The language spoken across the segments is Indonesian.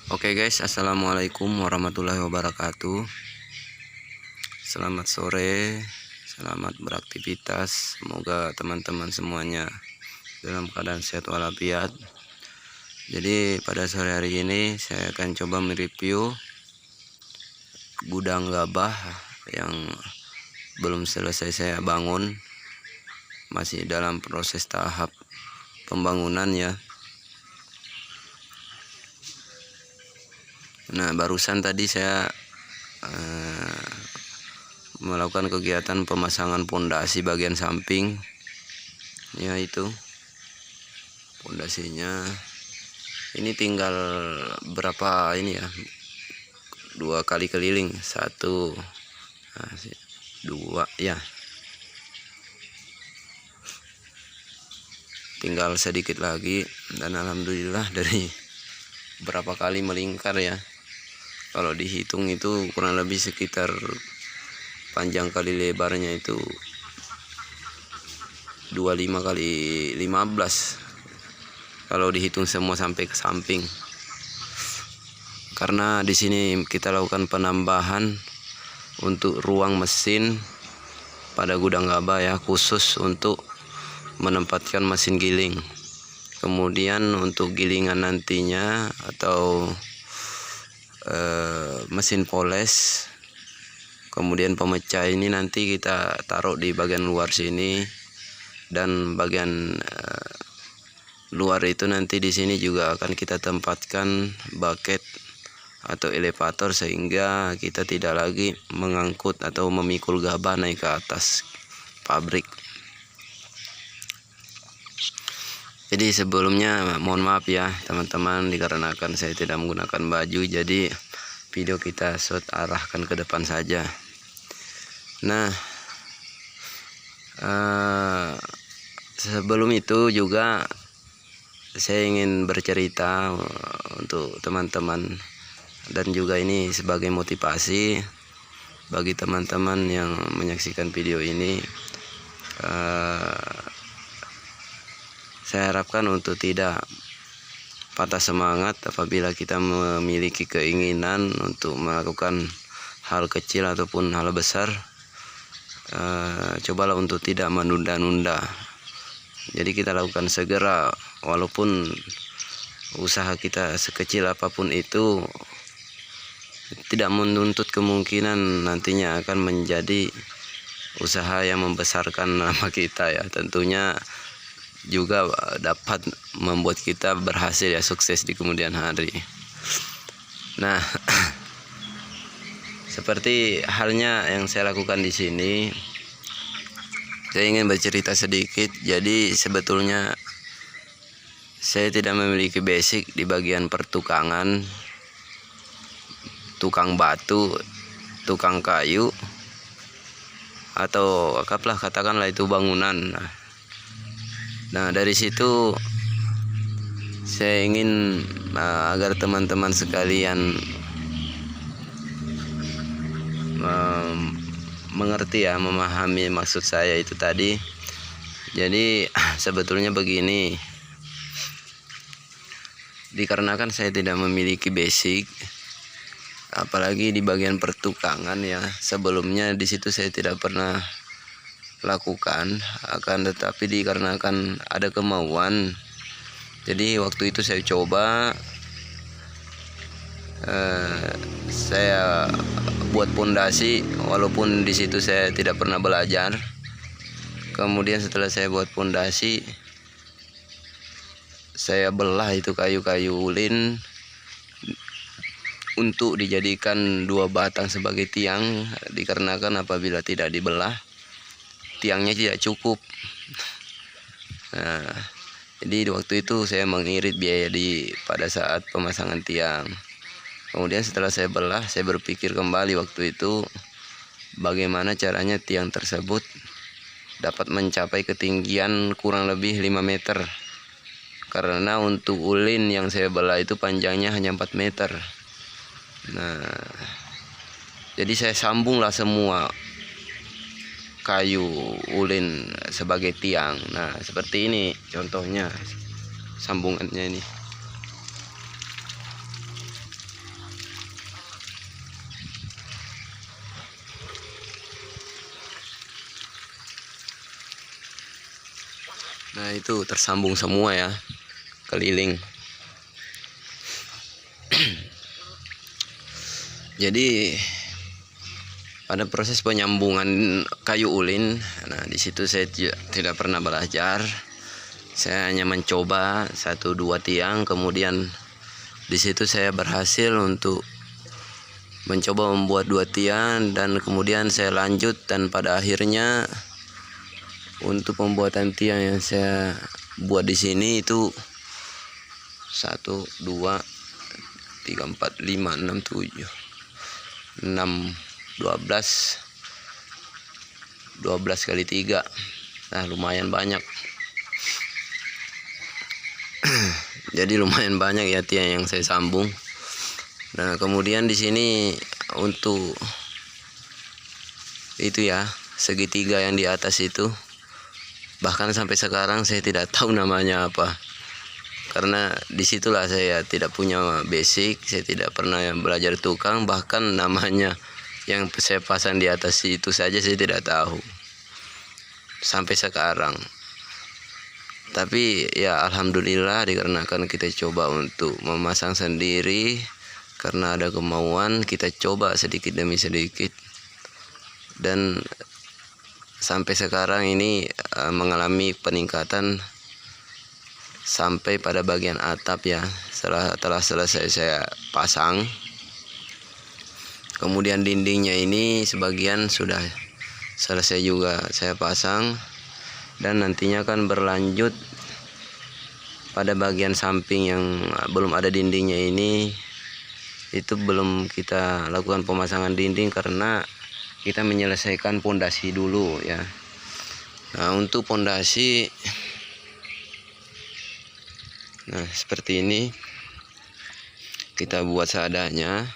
Oke guys, assalamualaikum warahmatullahi wabarakatuh. Selamat sore, selamat beraktivitas. Semoga teman-teman semuanya dalam keadaan sehat walafiat. Jadi pada sore hari ini saya akan coba mereview gudang gabah yang belum selesai saya bangun, masih dalam proses tahap pembangunan ya. Nah, barusan tadi saya melakukan kegiatan pemasangan pondasi bagian samping, yaitu pondasinya ini tinggal berapa ini ya, 2 kali keliling, 1, 2 ya, tinggal sedikit lagi. Dan alhamdulillah dari berapa kali melingkar ya, kalau dihitung itu kurang lebih sekitar panjang kali lebarnya itu 25 kali 15 kalau dihitung semua sampai ke samping. Karena di sini kita lakukan penambahan untuk ruang mesin pada gudang gabah ya, khusus untuk menempatkan mesin giling. Kemudian untuk gilingan nantinya atau mesin poles, kemudian pemecah ini nanti kita taruh di bagian luar sini, dan bagian luar itu nanti di sini juga akan kita tempatkan bucket atau elevator, sehingga kita tidak lagi mengangkut atau memikul gabah naik ke atas pabrik. Jadi sebelumnya mohon maaf ya teman-teman, dikarenakan saya tidak menggunakan baju, jadi video kita shot arahkan ke depan saja. Nah, sebelum itu juga saya ingin bercerita untuk teman-teman, dan juga ini sebagai motivasi bagi teman-teman yang menyaksikan video ini. Saya harapkan untuk tidak patah semangat apabila kita memiliki keinginan untuk melakukan hal kecil ataupun hal besar. Cobalah untuk tidak menunda-nunda. Jadi kita lakukan segera, walaupun usaha kita sekecil apapun itu tidak menuntut kemungkinan nantinya akan menjadi usaha yang membesarkan nama kita ya. Tentunya juga dapat membuat kita berhasil ya, sukses di kemudian hari. Nah, seperti halnya yang saya lakukan di sini, saya ingin bercerita sedikit. Jadi sebetulnya saya tidak memiliki basic di bagian pertukangan, tukang batu, tukang kayu, atau katakanlah itu bangunan. Nah, dari situ saya ingin agar teman-teman sekalian mengerti ya, memahami maksud saya itu tadi. Jadi sebetulnya begini, dikarenakan saya tidak memiliki basic, apalagi di bagian pertukangan ya, sebelumnya di situ saya tidak pernah lakukan. Akan tetapi dikarenakan ada kemauan, jadi waktu itu saya coba, saya buat pondasi, walaupun di situ saya tidak pernah belajar. Kemudian setelah saya buat pondasi, saya belah itu kayu-kayu ulin untuk dijadikan 2 batang sebagai tiang, dikarenakan apabila tidak dibelah tiangnya tidak cukup. Nah, jadi waktu itu saya mengirit biaya pada saat pemasangan tiang. Kemudian setelah saya belah, saya berpikir kembali waktu itu bagaimana caranya tiang tersebut dapat mencapai ketinggian kurang lebih 5 meter. Karena untuk ulin yang saya belah itu panjangnya hanya 4 meter. Nah, jadi saya sambunglah semua kayu ulin sebagai tiang. Nah, seperti ini contohnya sambungannya ini. Nah itu tersambung semua ya, keliling. Jadi pada proses penyambungan kayu ulin, nah di situ saya tidak pernah belajar. Saya hanya mencoba 1-2 tiang, kemudian di situ saya berhasil untuk mencoba membuat 2 tiang, dan kemudian saya lanjut, dan pada akhirnya untuk pembuatan tiang yang saya buat di sini itu 1, 2, 3, 4, 5, 6, 7, 6, 12 kali 3. Nah lumayan banyak. Jadi lumayan banyak ya tiang yang saya sambung. Nah kemudian di sini untuk itu ya, segitiga yang di atas itu, bahkan sampai sekarang saya tidak tahu namanya apa, karena disitulah saya tidak punya basic, saya tidak pernah belajar tukang, bahkan namanya yang saya pasang di atas itu saja saya tidak tahu sampai sekarang. Tapi ya alhamdulillah, dikarenakan kita coba untuk memasang sendiri, karena ada kemauan, kita coba sedikit demi sedikit, dan sampai sekarang ini mengalami peningkatan sampai pada bagian atap ya. Setelah selesai saya pasang, kemudian dindingnya ini sebagian sudah selesai juga saya pasang, dan nantinya akan berlanjut pada bagian samping yang belum ada dindingnya ini. Itu belum kita lakukan pemasangan dinding karena kita menyelesaikan pondasi dulu ya. Nah untuk pondasi, nah seperti ini kita buat seadanya.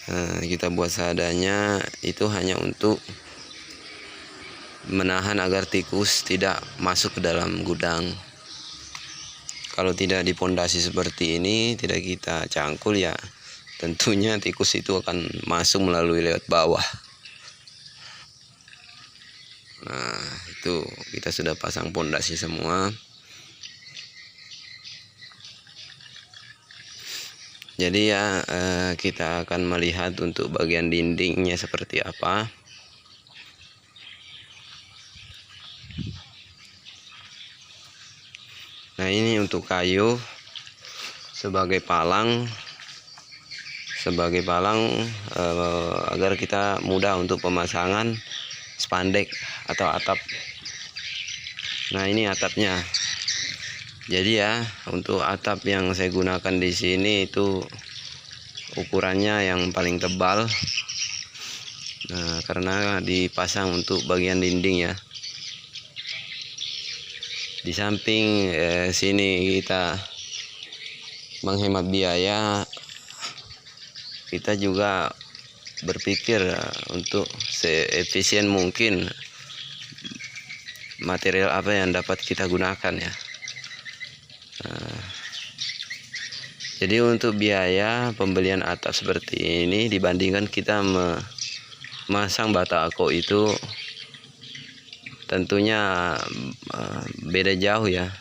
Nah, kita buat seadanya itu hanya untuk menahan agar tikus tidak masuk ke dalam gudang. Kalau tidak dipondasi seperti ini, tidak kita cangkul ya, tentunya tikus itu akan masuk melalui lewat bawah. Nah itu kita sudah pasang pondasi semua. Jadi ya kita akan melihat untuk bagian dindingnya seperti apa. Nah ini untuk kayu sebagai palang agar kita mudah untuk pemasangan spandek atau atap. Nah ini atapnya. Jadi ya untuk atap yang saya gunakan di sini itu ukurannya yang paling tebal. Nah karena dipasang untuk bagian dinding ya. Di samping sini kita menghemat biaya, kita juga berpikir untuk seefisien mungkin material apa yang dapat kita gunakan ya. Jadi untuk biaya pembelian atap seperti ini dibandingkan kita memasang batako itu tentunya beda jauh ya.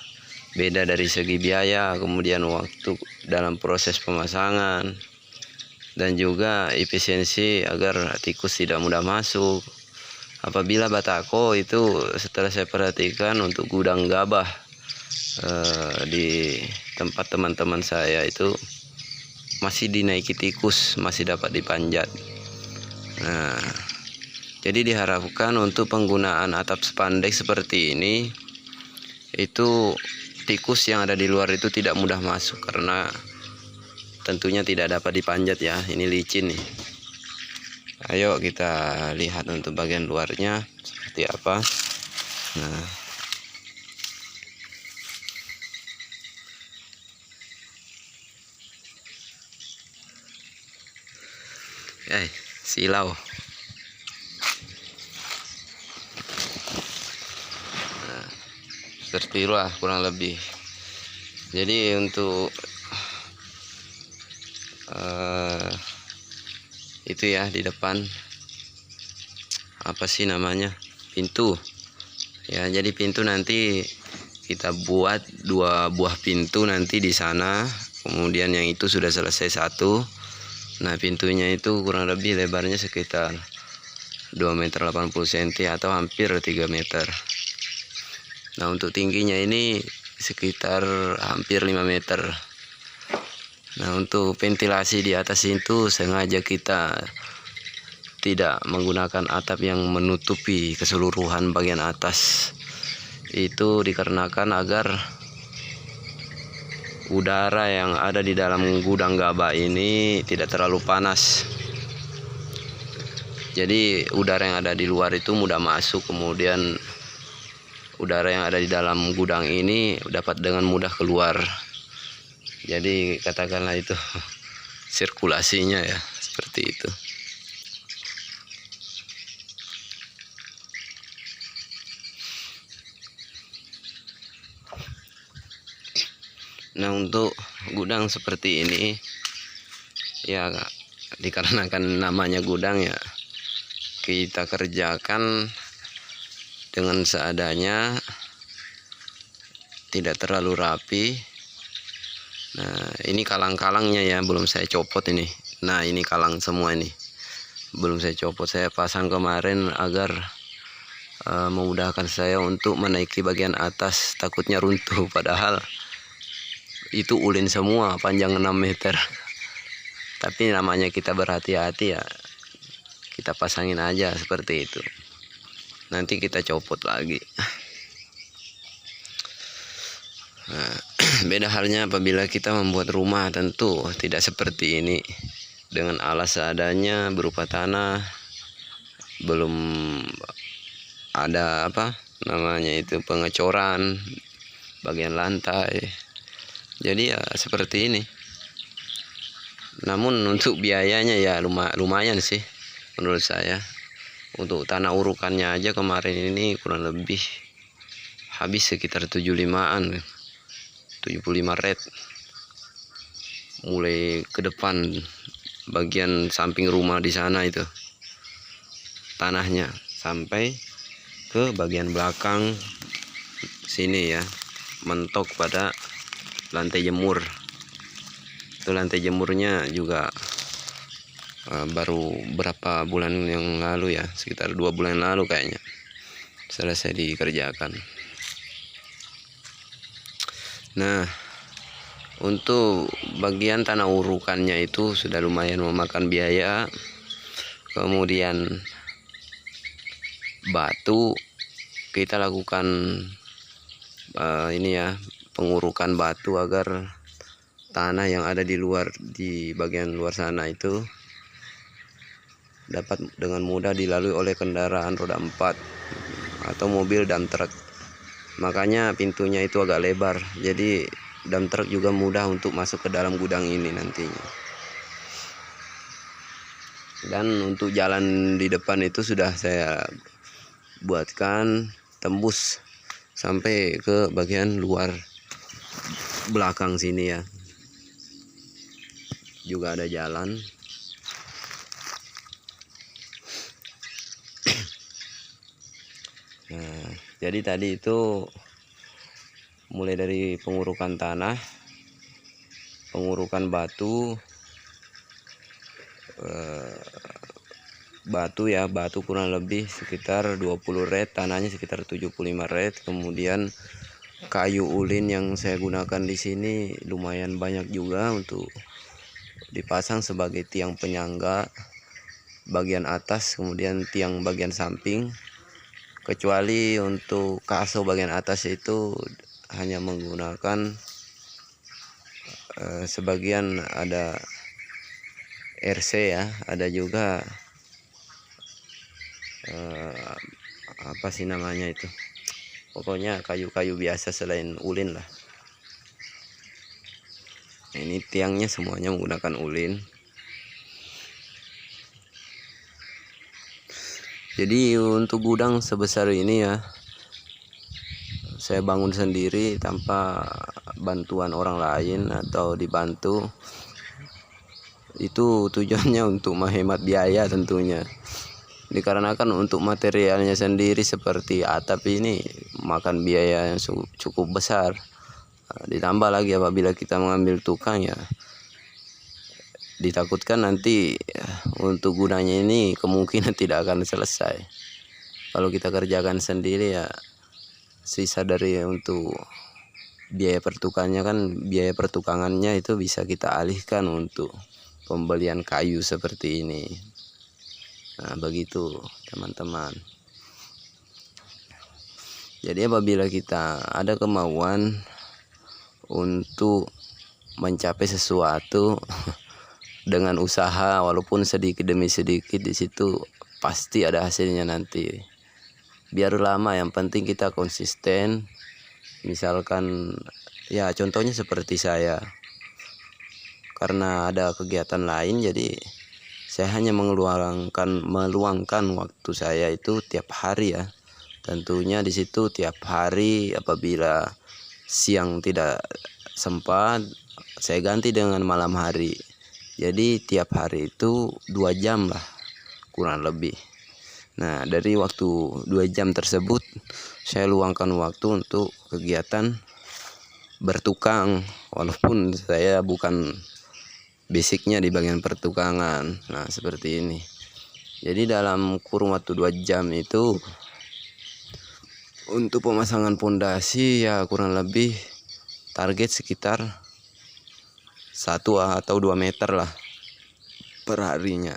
Beda dari segi biaya, kemudian waktu dalam proses pemasangan, dan juga efisiensi agar tikus tidak mudah masuk. Apabila batako itu setelah saya perhatikan untuk gudang gabah di tempat teman-teman saya itu masih dinaiki tikus, masih dapat dipanjat. Nah jadi diharapkan untuk penggunaan atap spandek seperti ini itu tikus yang ada di luar itu tidak mudah masuk, karena tentunya tidak dapat dipanjat ya. Ini licin nih. Ayo kita lihat untuk bagian luarnya seperti apa. Nah silau. Nah, seperti itulah kurang lebih. Jadi untuk itu ya di depan. apa sih namanya, pintu ya. Jadi pintu nanti kita buat 2 buah pintu nanti di sana, kemudian yang itu sudah selesai 1. Nah pintunya itu kurang lebih lebarnya sekitar 2,80 cm atau hampir 3 meter. Nah untuk tingginya ini sekitar hampir 5 meter. Nah untuk ventilasi di atas itu sengaja kita tidak menggunakan atap yang menutupi keseluruhan bagian atas. Itu dikarenakan agar udara yang ada di dalam gudang gabah ini tidak terlalu panas. Jadi udara yang ada di luar itu mudah masuk, kemudian udara yang ada di dalam gudang ini dapat dengan mudah keluar. Jadi katakanlah itu sirkulasinya ya, seperti itu. Nah untuk gudang seperti ini ya, dikarenakan namanya gudang ya, kita kerjakan dengan seadanya, tidak terlalu rapi. Nah ini kalang-kalangnya ya, belum saya copot ini. Nah ini kalang semua ini, belum saya copot. Saya pasang kemarin agar memudahkan saya untuk menaiki bagian atas, takutnya runtuh. Padahal itu ulin semua, panjang 6 meter. Tapi namanya kita berhati-hati ya, kita pasangin aja seperti itu. Nanti kita copot lagi. Nah, beda halnya apabila kita membuat rumah, tentu tidak seperti ini. Dengan alas seadanya berupa tanah, belum ada apa namanya itu, pengecoran bagian lantai. Jadi ya seperti ini. Namun untuk biayanya ya lumayan sih menurut saya. Untuk tanah urukannya aja kemarin ini kurang lebih habis sekitar 75-an, 75 red. Mulai ke depan bagian samping rumah di sana itu tanahnya, sampai ke bagian belakang sini ya, mentok pada lantai jemur. Itu lantai jemurnya juga baru berapa bulan yang lalu ya, sekitar 2 bulan lalu kayaknya selesai dikerjakan. Nah untuk bagian tanah urukannya itu sudah lumayan memakan biaya. Kemudian batu kita lakukan ini ya, pengurukan batu agar tanah yang ada di luar, di bagian luar sana itu dapat dengan mudah dilalui oleh kendaraan roda 4 atau mobil dump truck. Makanya pintunya itu agak lebar, jadi dump truck juga mudah untuk masuk ke dalam gudang ini nantinya. Dan untuk jalan di depan itu sudah saya buatkan tembus sampai ke bagian luar belakang sini ya, juga ada jalan. Nah jadi tadi itu mulai dari pengurukan tanah, pengurukan batu, batu kurang lebih sekitar 20 red, tanahnya sekitar 75 red. Kemudian kayu ulin yang saya gunakan di sini lumayan banyak juga untuk dipasang sebagai tiang penyangga bagian atas, kemudian tiang bagian samping. Kecuali untuk kaso bagian atas itu hanya menggunakan sebagian ada RC ya, ada juga apa sih namanya itu, pokoknya kayu-kayu biasa selain ulin lah. Nah, ini tiangnya semuanya menggunakan ulin. Jadi untuk gudang sebesar ini ya, saya bangun sendiri tanpa bantuan orang lain atau dibantu. Itu tujuannya untuk menghemat biaya tentunya. Dikarenakan untuk materialnya sendiri seperti atap ini makan biaya yang cukup besar. Ditambah lagi apabila kita mengambil tukang, ya ditakutkan nanti untuk gunanya ini kemungkinan tidak akan selesai. Kalau kita kerjakan sendiri, ya sisa dari untuk biaya pertukangannya itu bisa kita alihkan untuk pembelian kayu seperti ini. Nah, begitu teman-teman. Jadi apabila kita ada kemauan untuk mencapai sesuatu dengan usaha, walaupun sedikit demi sedikit, di situ pasti ada hasilnya nanti. Biar lama, yang penting kita konsisten. Misalkan ya contohnya seperti saya, karena ada kegiatan lain, jadi saya hanya meluangkan waktu saya itu tiap hari ya. Tentunya di situ tiap hari, apabila siang tidak sempat, saya ganti dengan malam hari. Jadi tiap hari itu 2 jam lah kurang lebih. Nah, dari waktu 2 jam tersebut saya luangkan waktu untuk kegiatan bertukang, walaupun saya bukan basicnya di bagian pertukangan. Nah, seperti ini. Jadi dalam kurun waktu 2 jam itu untuk pemasangan pondasi ya kurang lebih target sekitar 1 atau 2 meter lah per harinya.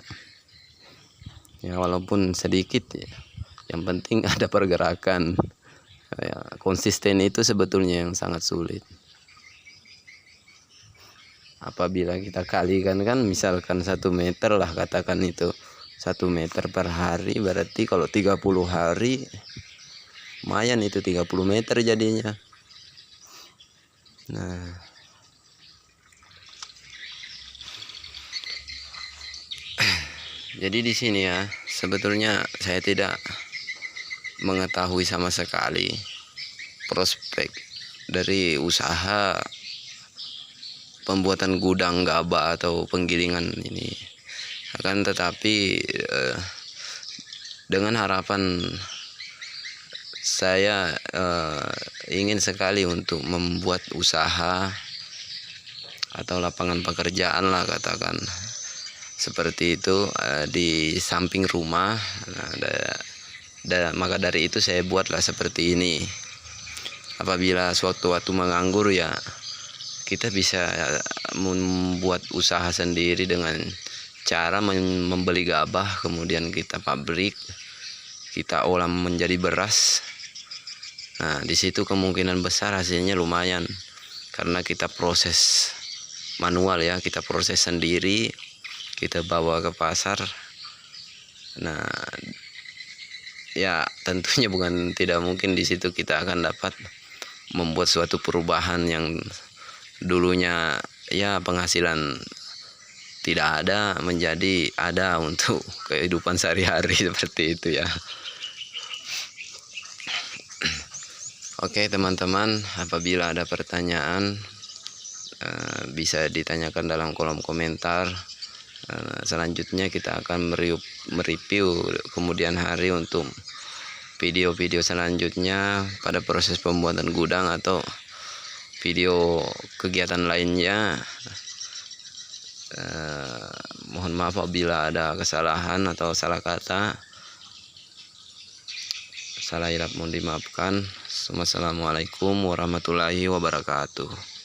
Ya walaupun sedikit ya, yang penting ada pergerakan. Ya, konsisten itu sebetulnya yang sangat sulit. Apabila kita kalikan kan, misalkan 1 meter lah, katakan itu 1 meter per hari, berarti kalau 30 hari lumayan itu 30 meter jadinya. Nah, jadi di sini ya sebetulnya saya tidak mengetahui sama sekali prospek dari usaha pembuatan gudang gabah atau penggilingan ini. Akan tetapi dengan harapan saya ingin sekali untuk membuat usaha atau lapangan pekerjaan lah, katakan seperti itu di samping rumah. Nah, maka dari itu saya buatlah seperti ini. Apabila suatu waktu menganggur, ya kita bisa membuat usaha sendiri dengan cara membeli gabah, kemudian kita pabrik, kita olah menjadi beras. Nah, di situ kemungkinan besar hasilnya lumayan, karena kita proses manual ya, kita proses sendiri, kita bawa ke pasar. Nah, ya tentunya bukan tidak mungkin di situ kita akan dapat membuat suatu perubahan yang dulunya ya penghasilan tidak ada menjadi ada untuk kehidupan sehari-hari seperti itu ya. Oke teman-teman, apabila ada pertanyaan bisa ditanyakan dalam kolom komentar. Selanjutnya kita akan mereview kemudian hari untuk video-video selanjutnya pada proses pembuatan gudang atau video kegiatan lainnya. Mohon maaf apabila ada kesalahan atau salah kata, salah hilap mohon dimaafkan. Wassalamualaikum warahmatullahi wabarakatuh.